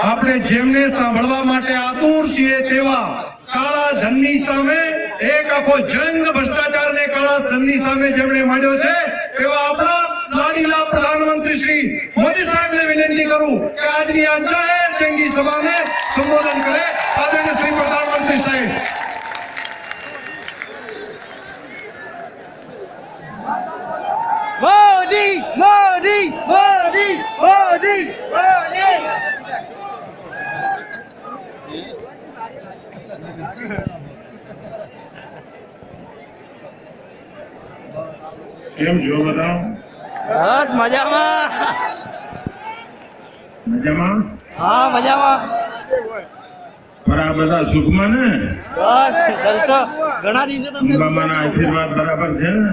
આપણે જેમને સાંભળવા માટે આતુર છીએ તેવા કાળા ધનની સામે એક આખો જંગ ભ્રષ્ટાચારને કાળા ધનની સામે જેમણે માંડ્યો છે એવા આપણા લાડીલા પ્રધાનમંત્રી શ્રી મોદી સાહેબને વિનંતી કરું કે આજની આ જાહેર જંગી સભાને સંબોધન કરે આદરણીય શ્રી પ્રધાનમંત્રી સાહેબ। મોદી મોદી મોદી મોદી મોદી કેમ છો બધા? બસ મજામાં મજામાં? હા મજામાં બરાબર બધા સુખમાં ને? બસ જલસો ઘણા દિવસે તમને બાબાના આશીર્વાદ બરાબર છે ને?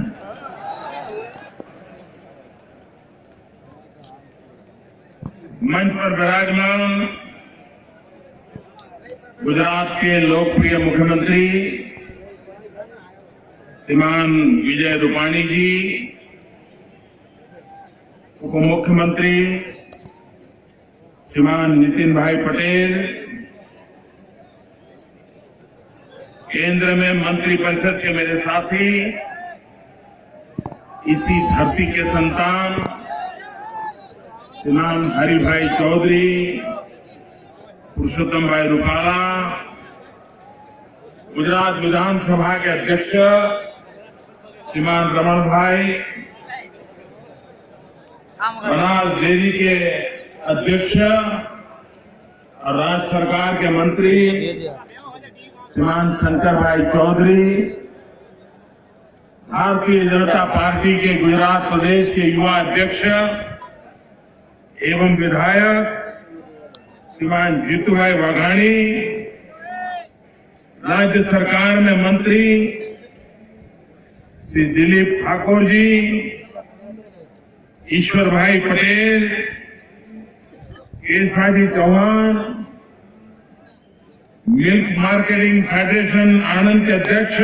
मंच पर विराजमान गुजरात के लोकप्रिय मुख्यमंत्री श्रीमान विजय रूपाणी जी, उप मुख्यमंत्री श्रीमान नितिन भाई पटेल, केंद्र में मंत्रिपरिषद के मेरे साथी, इसी धरती के संतान श्रीमान हरिभाई चौधरी, पुरुषोत्तम भाई रूपाला, गुजरात विधानसभा के अध्यक्ष श्रीमान रमण भाई, बनास डेयरी के अध्यक्ष और राज्य सरकार के मंत्री श्रीमान शंकर भाई चौधरी, भारतीय जनता पार्टी के गुजरात प्रदेश के युवा अध्यक्ष एवं विधायक श्रीमान जीतूभाई वाघाणी, राज्य सरकार में मंत्री Shri Dilip Thakur ji, Ishwar bhai Patel, Kesaji Chauhan, milk marketing federation Anand के अध्यक्ष